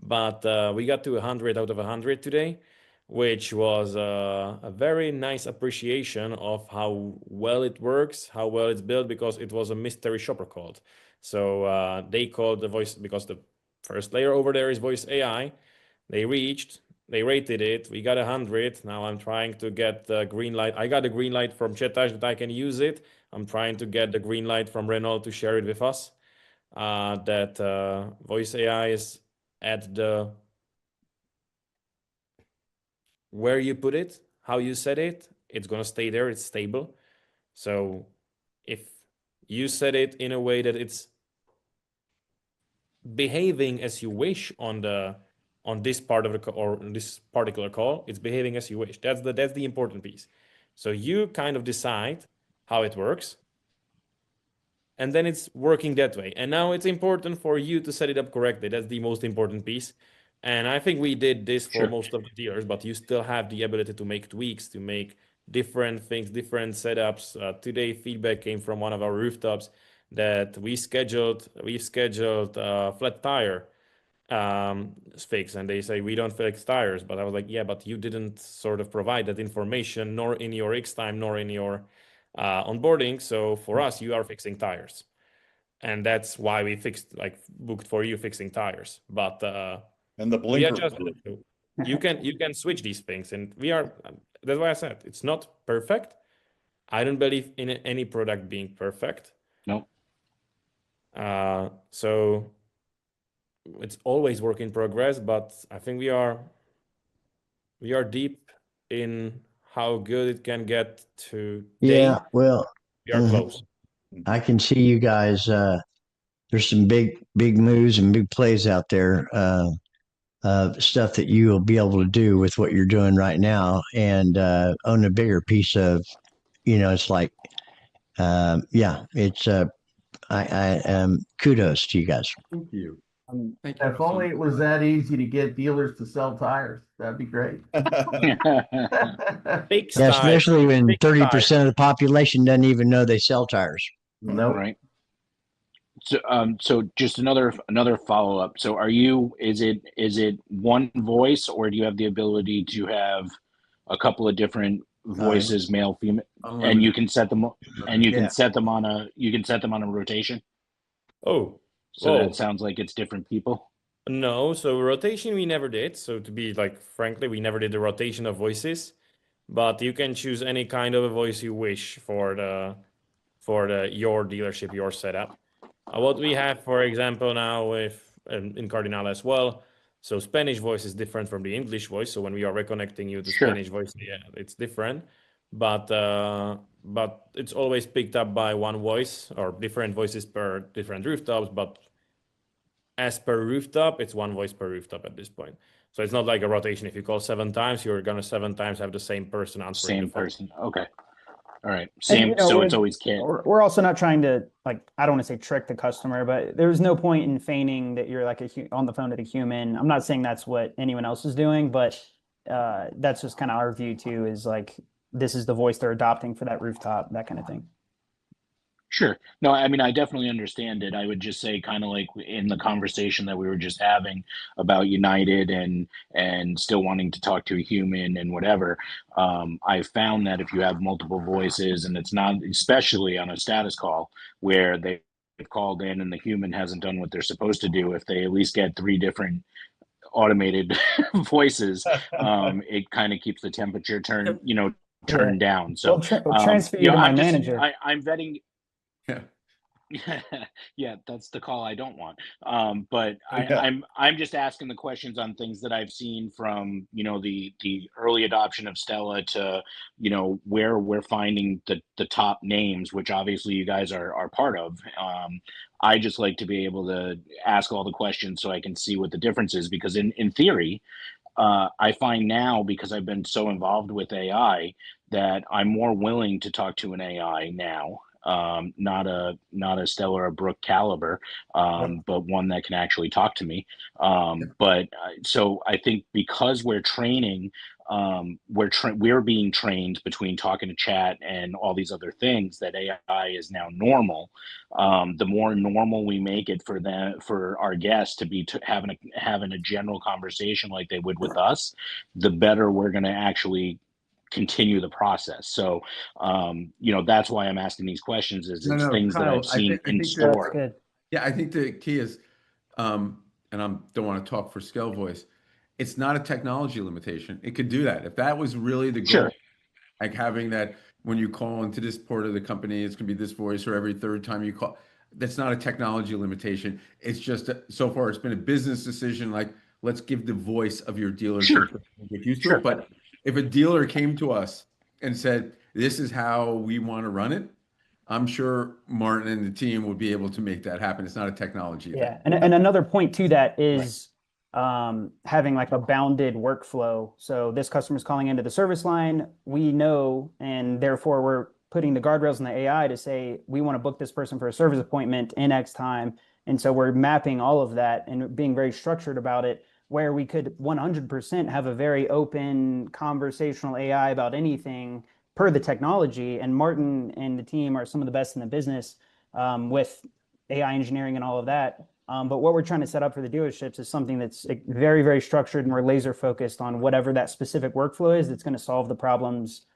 C: but we got to 100 out of 100 today, which was a very nice appreciation of how well it works, how well it's built, because it was a mystery shopper called. So they called the voice, because the first layer over there is voice AI. They rated it. We got 100. Now I'm trying to get the green light. I got a green light from Çetaş that I can use it. I'm trying to get the green light from Renault to share it with us. That voice AI is at the where you put it, how you set it. It's gonna stay there. It's stable. So if you set it in a way that it's behaving as you wish on this part of the or this particular call, it's behaving as you wish. That's the important piece. So you kind of decide how it works, and then it's working that way. And now it's important for you to set it up correctly. That's the most important piece. And I think we did this for most of the dealers, but you still have the ability to make tweaks, to make different things, different setups. Today, feedback came from one of our rooftops that we've scheduled flat tire fix, and they say we don't fix tires. But I was like, yeah, but you didn't sort of provide that information, nor in your X time, nor in your onboarding. So for us, you are fixing tires, and that's why we booked for you fixing tires. But
G: And the
C: we
G: blinker.
C: adjusted it. So you can switch these things, and we are. That's why I said it's not perfect. I don't believe in any product being perfect.
H: No.
C: So it's always work in progress, but I think we are deep in how good it can get to
B: Yeah. Well,
C: we are close.
B: I can see you guys. There's some big moves and big plays out there. Stuff that you will be able to do with what you're doing right now, and own a bigger piece of. It's like, yeah. It's I kudos to you guys.
D: Thank you. Thank
F: If only it was that easy to get dealers to sell tires, that'd be great.
C: Fixed
B: Yeah,
C: tires,
B: especially when
C: fixed
B: 30% of the population doesn't even know they sell tires.
F: Nope.
H: Right. So just another follow up. So is it one voice, or do you have the ability to have a couple of different voices, male, female, and you can set them can set them on a rotation?
C: Oh,
H: So
C: whoa.
H: that sounds like it's different people.
C: No, so rotation we never did. So to be frankly, we never did the rotation of voices, but you can choose any kind of a voice you wish for your dealership, your setup. What we have, for example, now in Cardinal as well. So Spanish voice is different from the English voice. So when we are reconnecting you to Spanish voice, yeah, it's different. But it's always picked up by one voice, or different voices per different rooftops. But as per rooftop, it's one voice per rooftop at this point. So it's not like a rotation. If you call 7 times, you're gonna 7 times have the same person answering the phone.
H: Person. Okay. All right. Same.
E: And,
H: so it's always kid.
E: We're also not trying to I don't want to say trick the customer, but there's no point in feigning that you're on the phone to the human. I'm not saying that's what anyone else is doing, but that's just kind of our view too, is this is the voice they're adopting for that rooftop, that kind of thing.
H: Sure. No, I mean, I definitely understand it. I would just say, kind of like in the conversation that we were just having about United and still wanting to talk to a human and whatever. I found that if you have multiple voices, and it's not, especially on a status call where they've called in and the human hasn't done what they're supposed to do, if they at least get three different automated voices, it kind of keeps the temperature turned down. So,
E: we'll transfer you to my manager.
H: I'm vetting.
D: Yeah.
H: Yeah, that's the call I don't want. But
G: Yeah.
H: I'm just asking the questions on things that I've seen from the early adoption of Stella to where we're finding the top names, which obviously you guys are part of. I just like to be able to ask all the questions so I can see what the difference is, because in theory, I find now, because I've been so involved with AI, that I'm more willing to talk to an AI now, not a Stella or a Brooke caliber, but one that can actually talk to me. So I think because we're training, we're being trained between talking to chat and all these other things, that AI is now normal. The more normal we make it for our guests to be having a general conversation like they would with us, the better we're going to actually continue the process. So, that's why I'm asking these questions. Is it's things that
D: Kyle,
H: I've seen
D: I
H: in
D: think
H: store.
E: Good.
D: Yeah, I think the key is, and I don't want to talk for ScaleVoice, it's not a technology limitation. It could do that. If that was really the goal,
H: Sure.
D: like having that when you call into this part of the company, it's going to be this voice, or every third time you call, that's not a technology limitation. It's just so far it's been a business decision. Like, let's give the voice of your dealership
H: Sure.
D: get used to
H: Sure.
D: it. But if a dealer came to us and said, this is how we want to run it, I'm sure Martin and the team would be able to make that happen. It's not a technology
E: Yeah,
D: thing.
E: and another point to that is having like a bounded workflow. So this customer's calling into the service line, we know, and therefore we're putting the guardrails in the AI to say we want to book this person for a service appointment in X time. And so we're mapping all of that and being very structured about it, where we could 100% have a very open conversational AI about anything per the technology. And Martin and the team are some of the best in the business with AI engineering and all of that. But what we're trying to set up for the dealerships is something that's very, very structured, and we're laser focused on whatever that specific workflow is that's going to solve the problems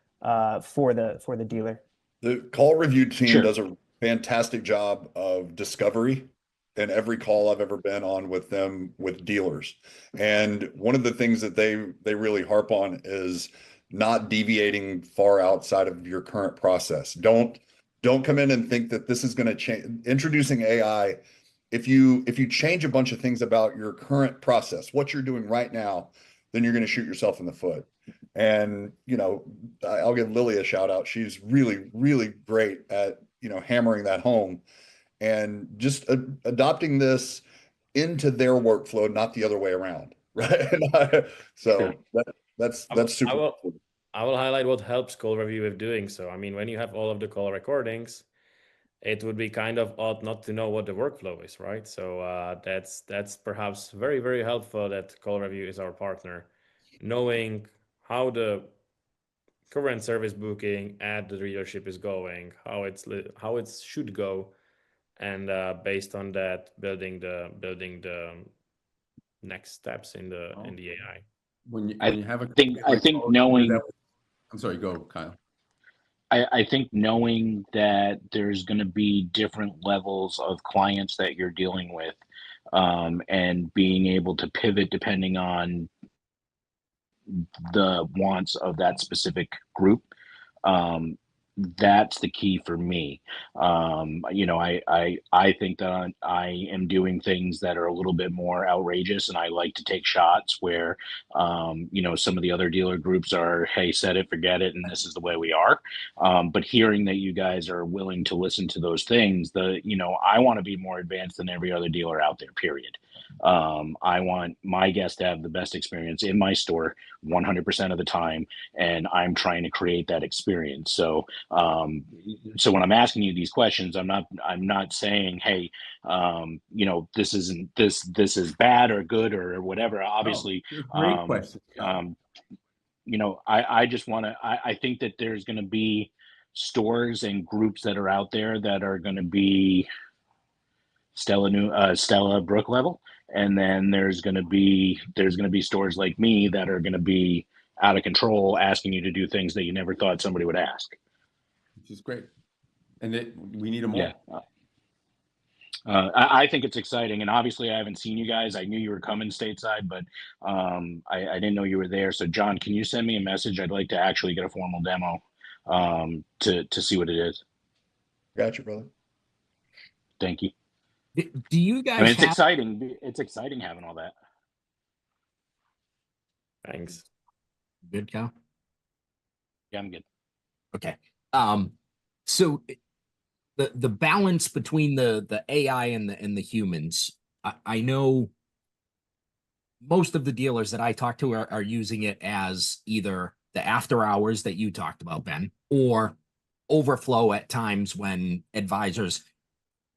E: for the dealer.
G: The call review team
H: Sure.
G: does a fantastic job of discovery in every call I've ever been on with them, with dealers. And one of the things that they really harp on is not deviating far outside of your current process. Don't come in and think that this is going to change. Introducing AI, if you change a bunch of things about your current process, what you're doing right now, then you're going to shoot yourself in the foot. And I'll give Lily a shout out. She's really, really great at hammering that home, and just adopting this into their workflow, not the other way around, right? So that's super.
C: I will highlight what helps CallRevu with doing so. I mean, when you have all of the call recordings, it would be kind of odd not to know what the workflow is, right? So that's perhaps very, very helpful that CallRevu is our partner, knowing how the current service booking at the dealership is going, how it should go, and based on that, building the next steps in the AI.
D: When you have
H: I think knowing.
D: I'm sorry, go, Kyle.
H: I think knowing that there's going to be different levels of clients that you're dealing with, and being able to pivot depending on the wants of that specific group, that's the key for me. I think that I am doing things that are a little bit more outrageous, and I like to take shots where, some of the other dealer groups are, hey, set it, forget it, and this is the way we are. But hearing that you guys are willing to listen to those things, I want to be more advanced than every other dealer out there, period. I want my guests to have the best experience in my store 100% of the time, and I'm trying to create that experience. So when I'm asking you these questions, I'm not saying, hey, this is bad or good or whatever. Obviously,
D: great question.
H: I just want to. I think that there's going to be stores and groups that are out there that are going to be Stella Brook level, and then there's going to be stores like me that are going to be out of control, asking you to do things that you never thought somebody would ask.
D: Which is great, and we need them all.
H: Yeah. I think it's exciting, and obviously I haven't seen you guys. I knew you were coming stateside, but I didn't know you were there. So John, can you send me a message? I'd like to actually get a formal demo to see what it is.
G: Gotcha, brother.
H: Thank you.
A: Do you guys
H: I mean, it's
A: have
H: exciting. It's exciting having all that.
C: Thanks.
A: good, Cal?
H: Yeah, I'm good.
A: Okay. So the balance between the AI and the humans, I know most of the dealers that I talk to are using it as either the after hours that you talked about, Ben, or overflow at times when advisors,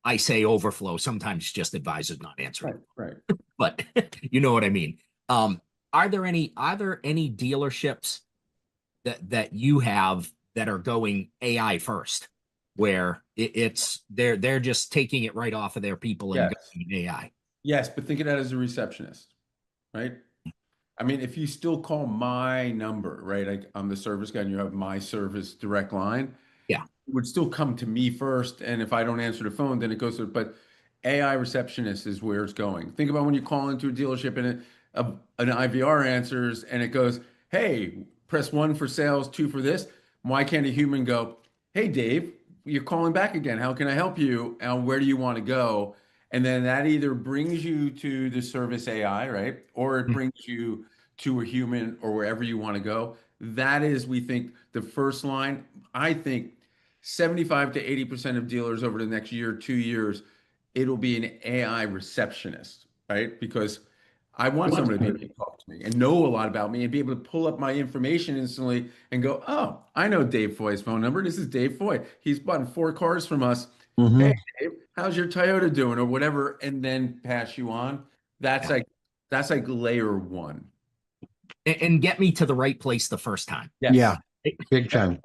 A: I say overflow, sometimes just advisors not answering,
D: Right.
A: but you know what I mean. Are there any dealerships that you have that are going AI first, where they're just taking it right off of their people and
D: Yes.
A: going AI?
D: Yes, but think of that as a receptionist, right? I mean, if you still call my number, right? I'm the service guy and you have my service direct line.
A: Yeah.
D: It would still come to me first. And if I don't answer the phone, then it goes to, but AI receptionist is where it's going. Think about when you call into a dealership and an IVR answers and it goes, hey, press 1 for sales, 2 for this. Why can't a human go, hey, Dave, you're calling back again. How can I help you? And where do you want to go? And then that either brings you to the service AI, right? Or it brings you to a human or wherever you want to go. That is, we think, the first line. I think 75 to 80% of dealers over the next year, 2 years, it'll be an AI receptionist, right? Because I want somebody to be able to talk to me and know a lot about me and be able to pull up my information instantly and go, oh, I know Dave Foy's phone number. This is Dave Foy. He's bought 4 cars from us.
B: Mhm.
D: Hey, Dave, how's your Toyota doing or whatever, and then pass you on. That's like layer 1.
A: And get me to the right place the first time.
D: Yes.
B: Yeah, big time.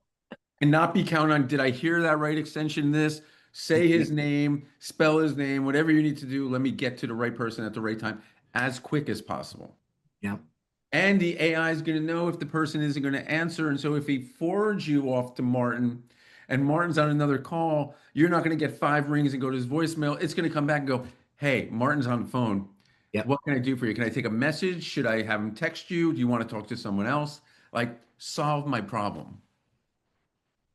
D: And not be counting on, did I hear that right extension this? Say his name, spell his name, whatever you need to do. Let me get to the right person at the right time as quick as possible.
A: Yeah.
D: And the AI is going to know if the person isn't going to answer. And so if he forwards you off to Martin and Martin's on another call, you're not going to get 5 rings and go to his voicemail. It's going to come back and go, hey, Martin's on the phone.
A: Yep.
D: What can I do for you? Can I take a message? Should I have him text you? Do you want to talk to someone else? Like, solve my problem.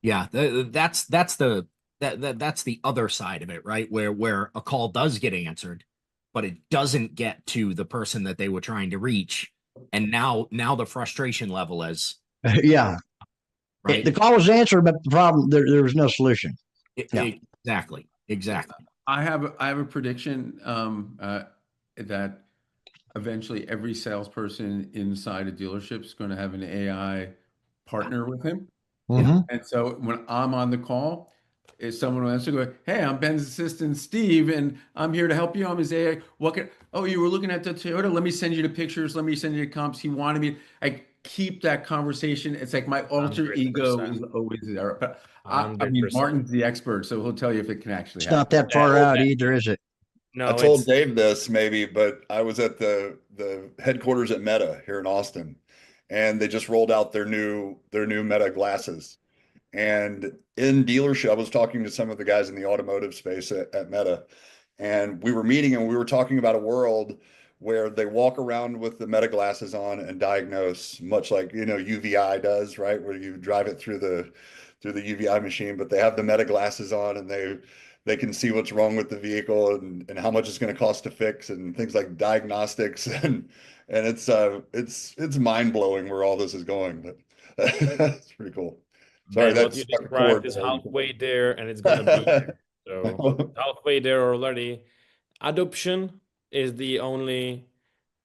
A: Yeah, that's the other side of it, right? Where a call does get answered, but it doesn't get to the person that they were trying to reach, and now the frustration level is
B: Yeah.
A: right.
B: The call was answered, but the problem, there was no solution. Yeah.
A: Exactly.
D: I have a prediction that eventually every salesperson inside a dealership is going to have an AI partner with him.
B: Mhm.
D: And so when I'm on the call, if someone will answer, go, hey, I'm Ben's assistant, Steve, and I'm here to help you. I'm his AI. Oh, you were looking at the Toyota. Let me send you the pictures. Let me send you the comps. He wanted me. I keep that conversation. It's like my alter ego is always there. But I mean,
C: 100%.
D: Martin's the expert, so he'll tell you if it can actually
B: It's not
D: happen.
B: that far
G: Yeah.
B: out either, is it?
C: No,
G: I told
C: it's
G: Dave this maybe, but I was at the headquarters at Meta here in Austin, and they just rolled out their new Meta glasses. And in dealership, I was talking to some of the guys in the automotive space at Meta, and we were meeting and we were talking about a world where they walk around with the Meta glasses on and diagnose, much like UVI does, right? Where you drive it through the UVI machine, but they have the Meta glasses on and they can see what's wrong with the vehicle and how much it's going to cost to fix and things like diagnostics and it's mind blowing where all this is going, but it's pretty cool. Sorry,
C: Ben, what you
G: that's
C: described is halfway there, and it's gonna be there. So halfway there already. Adoption is the only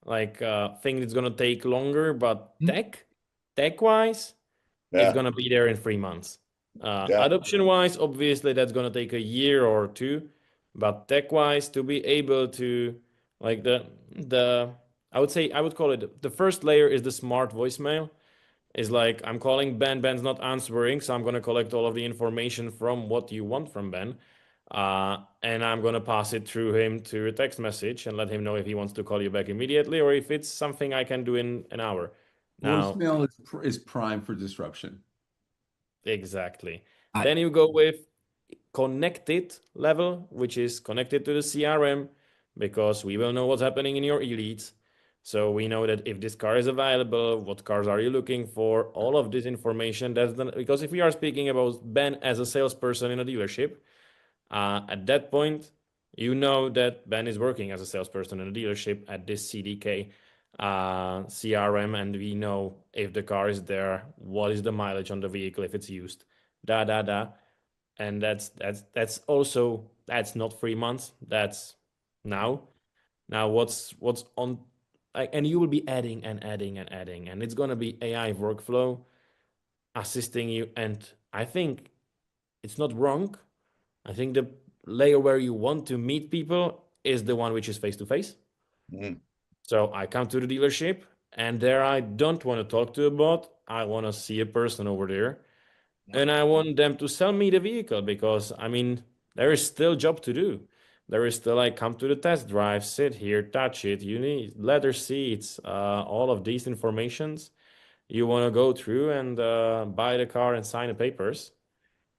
C: thing that's gonna take longer, but tech-wise, it's
G: Yeah,
C: gonna be there in 3 months.
G: yeah,
C: Adoption-wise, obviously that's gonna take a year or 2, but tech-wise, to be able to like the I would call it the first layer is the smart voicemail. Is like, I'm calling Ben, Ben's not answering, so I'm going to collect all of the information from what you want from Ben. And I'm going to pass it through him to a text message and let him know if he wants to call you back immediately or if it's something I can do in an hour. Now,
D: Voicemail is prime for disruption.
C: exactly.
A: I-
C: Then you go with connected level, which is connected to the CRM, because we will know what's happening in your e-leads. So we know that if this car is available, what cars are you looking for, all of this information. Because if we are speaking about Ben as a salesperson in a dealership, at that point, you know that Ben is working as a salesperson in a dealership at this CDK CRM, and we know if the car is there, what is the mileage on the vehicle, if it's used, and that's also, that's not 3 months, that's now. Now what's on, and you will be adding and adding and adding, and it's going to be AI workflow assisting you. And I think it's not wrong. I think the layer where you want to meet people is the one which is face to face. So I come to the dealership, and there I don't want to talk to a bot. I want to see a person over there. And I want them to sell me the vehicle, because I mean, there is still job to do. There is still, like, come to the test drive, sit here, touch it. You need leather seats, all of these informations. You want to go through and buy the car and sign the papers.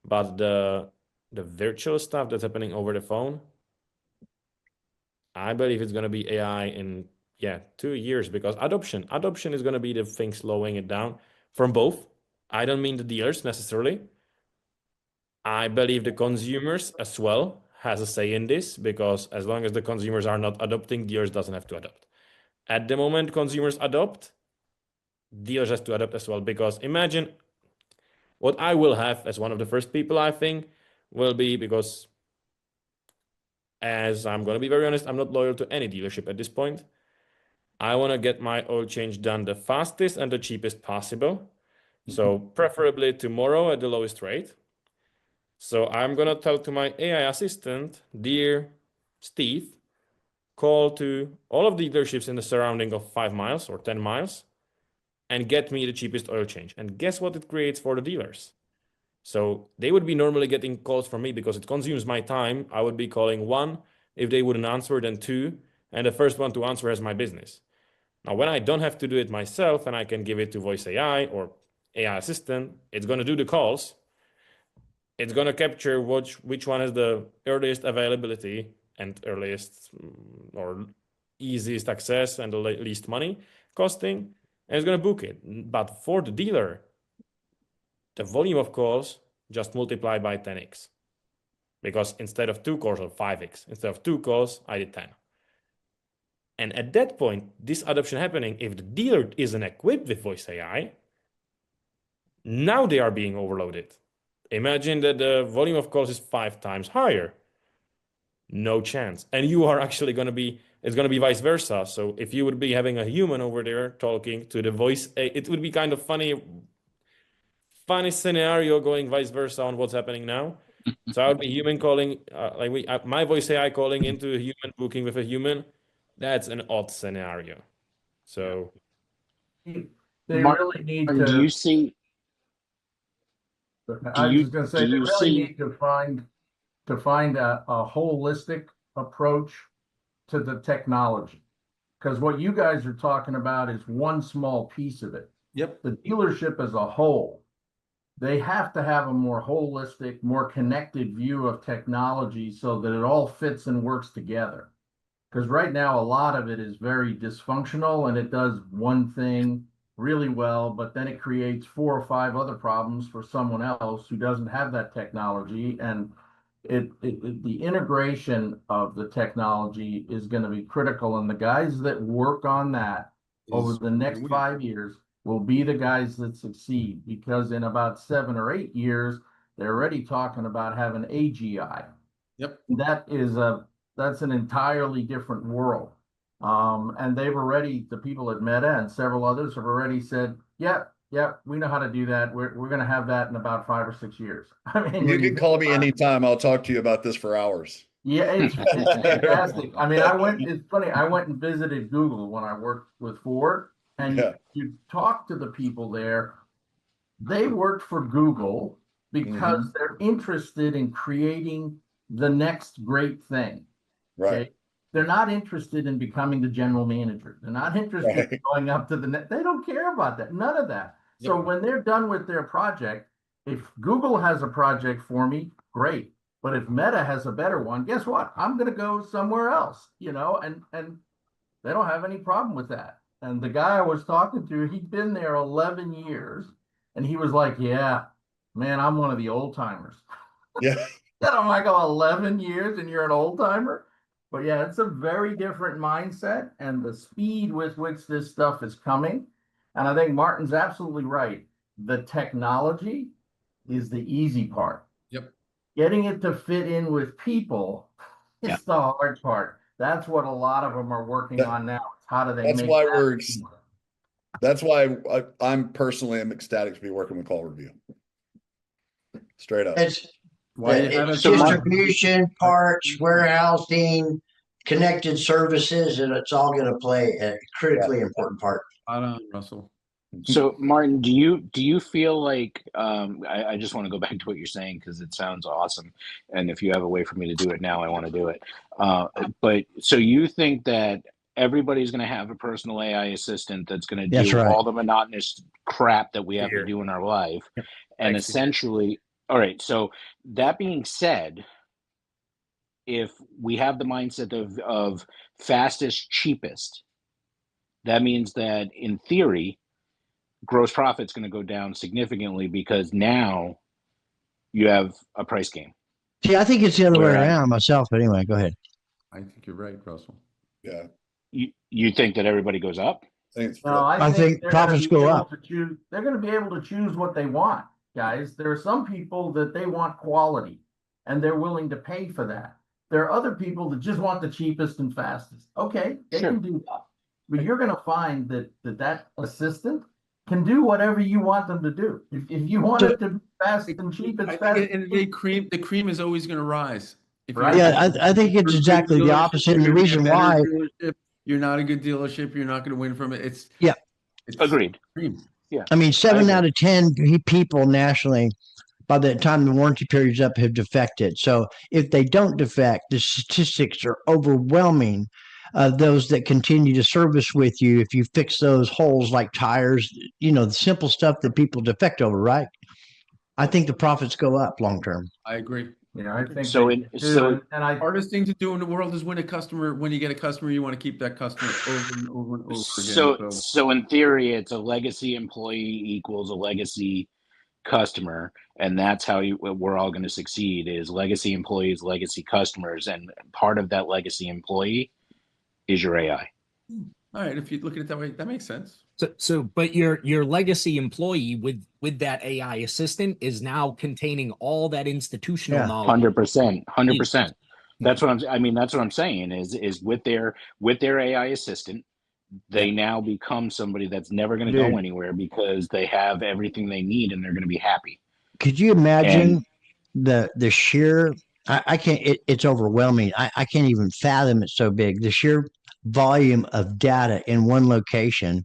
C: But the virtual stuff that's happening over the phone, I believe it's going to be AI in 2 years, because adoption is going to be the thing slowing it down from both. I don't mean the dealers necessarily. I believe the consumers as well has a say in this, because as long as the consumers are not adopting, dealers doesn't have to adopt. At the moment, consumers adopt, dealers has to adopt as well. Because imagine what I will have as one of the first people, I think, will be, because as I'm going to be very honest, I'm not loyal to any dealership at this point. I want to get my oil change done the fastest and the cheapest possible. So preferably tomorrow at the lowest rate. So I'm going to tell to my AI assistant, dear Steve, call to all of the dealerships in the surrounding of 5 miles or 10 miles and get me the cheapest oil change. And guess what it creates for the dealers? So they would be normally getting calls from me because it consumes my time. I would be calling one. If they wouldn't answer, then two. And the first one to answer has my business. Now, when I don't have to do it myself and I can give it to Voice AI or AI Assistant, it's going to do the calls. It's going to capture which one has the earliest availability and earliest or easiest access and the least money costing, and it's going to book it. But for the dealer, the volume of calls just multiply by 10x. Because instead of 2 calls, or 5x, instead of 2 calls, I did 10. And at that point, this adoption happening, if the dealer isn't equipped with Voice AI, now they are being overloaded. Imagine that the volume of calls is 5 times higher. No chance. And you are actually going to be, it's going to be vice versa. So if you would be having a human over there talking to the voice, it would be kind of funny scenario going vice versa on what's happening now. So I would be human calling, my Voice AI calling into a human, booking with a human. That's an odd scenario. So
F: They
H: Mark,
F: really need
H: do
F: to.
H: you see?
F: I was
H: you-
F: just going to say,
H: do
F: they
H: you
F: really
H: see-
F: need to find a holistic approach to the technology. Because what you guys are talking about is one small piece of it.
D: Yep.
F: The dealership as a whole, they have to have a more holistic, more connected view of technology so that it all fits and works together. Because right now, a lot of it is very dysfunctional and it does one thing really well, but then it creates 4 or 5 other problems for someone else who doesn't have that technology. And the integration of the technology is going to be critical. And the guys that work on that over the next 5 years will be the guys that succeed, because in about 7 or 8 years, they're already talking about having AGI.
D: Yep.
F: That's an entirely different world. And they've already, the people at Meta and several others have already said, yep, we know how to do that. We're going to have that in about 5 or 6 years. I mean,
G: You can call me anytime. I'll talk to you about this for hours.
F: yeah, it's fantastic. I mean, it's funny. I went and visited Google when I worked with Ford, and you talk to the people there they worked for Google because they're interested in creating the next great thing.
G: Right.
F: Okay. They're not interested in becoming the general manager. They're not interested in going up to the net. They don't care about that. None of that. So when they're done with their project, if Google has a project for me, great. But if Meta has a better one, guess what? I'm going to go somewhere else, you know, and they don't have any problem with that. And the guy I was talking to, he'd been there 11 years and he was like, yeah, man, I'm one of the old timers.
G: Yeah.
F: And I'm like, oh, 11 years and you're an old timer? But yeah, it's a very different mindset and the speed with which this stuff is coming. And I think Martin's absolutely right. The technology is the easy part.
D: Yep.
F: Getting it to fit in with people is the hard part. That's what a lot of them are working on now. How do they
G: That's
F: make
G: why
F: that
G: that's why I'm personally am ecstatic to be working with CallRevu. Straight up.
B: It's
D: It's
B: distribution, parts, warehousing, connected services, and it's all going to play a critically important part.
D: Spot on, Russell.
H: So, Martin, do you feel like I just want to go back to what you're saying because it sounds awesome, and if you have a way for me to do it now, I want to do it. But so you think that everybody's going to have a personal AI assistant that's going to do all the monotonous crap that we have to do in our life, and essentially, all right. So that being said, if we have the mindset of fastest, cheapest, that means that in theory, gross profit's going to go down significantly because now you have a price game.
B: See, I think it's the other way around myself. But anyway, go ahead.
D: I think you're right, Russell.
G: Yeah.
H: You think that everybody goes up?
F: I think
B: profits go up.
F: They're going to be able to choose what they want, guys. There are some people that they want quality and they're willing to pay for that. There are other people that just want the cheapest and fastest. Okay, they can do that. But you're going to find that assistant can do whatever you want them to do. If you want it to be fast and cheap, it's fast.
D: At the end of the day, the cream is always going to rise.
F: Right.
B: Yeah, I think it's exactly the opposite. And the reason why
D: you're not a good dealership, you're not going to win from it. It's
H: agreed.
D: Cream.
H: Yeah.
B: I mean, 7 out of 10 people nationally, by the time the warranty period's up, have defected. So if they don't defect, the statistics are overwhelming. Those that continue to service with you, if you fix those holes like tires, you know, the simple stuff that people defect over, right? I think the profits go up long term.
D: I agree.
F: Yeah, I think
H: so.
D: Hardest thing to do in the world is win a customer. When you get a customer, you want to keep that customer over and over and over again.
H: So in theory, it's a legacy employee equals a legacy customer, and that's how we're all going to succeed: is legacy employees, legacy customers, and part of that legacy employee is your AI.
D: All right, if you look at it that way, that makes sense.
A: But your legacy employee with that AI assistant is now containing all that institutional knowledge.
H: 100%. That's what I'm saying is with their AI assistant, they now become somebody that's never going to go anywhere because they have everything they need and they're going to be happy.
B: Could you imagine the sheer? I can't. It's overwhelming. I can't even fathom it so big. The sheer volume of data in one location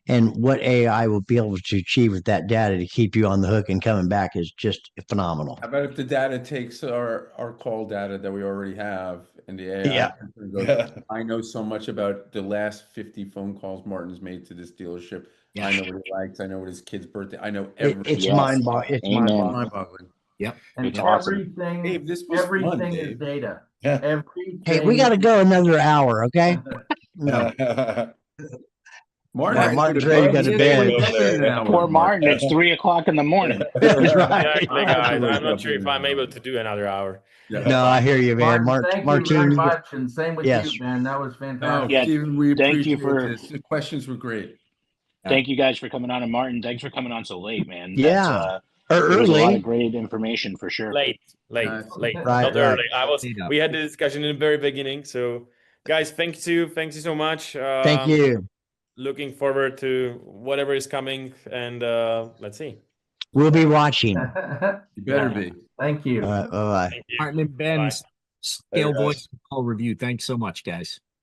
B: and what AI will be able to achieve with that data to keep you on the hook and coming back is just phenomenal.
D: How about if the data takes our call data that we already have and the AI goes, I know so much about the last 50 phone calls Martin's made to this dealership. I know what he likes. I know what his kid's birthday. I know everything.
B: It's mind-boggling. It's mind-boggling.
A: Yep.
F: And
H: it's awesome.
F: Everything is data.
B: Hey, we got to go another hour, okay? No.
D: Martin's
B: ready to go to bed.
H: Poor Martin, it's 3:00 in the morning.
B: That's right.
C: Exactly, guys. I'm not sure if I'm able to do another hour.
B: No, I hear you, man.
F: Thank you very much, and same with you, man. That was fantastic.
D: Steven, we
H: thank you
D: appreciate this. The questions were great.
H: Thank you guys for coming on, and Martin, thanks for coming on so late, man.
B: Yeah.
H: There was a lot of great information for sure.
C: Late.
B: Right,
C: Not early. We had the discussion in the very beginning. So, guys, thank you so much.
B: Thank you.
C: Looking forward to whatever is coming, and let's see.
B: We'll be watching.
D: You better be.
F: Thank you.
B: All right, bye-bye.
A: Martin and Ben, ScaleVoice CallRevu. Thanks so much, guys.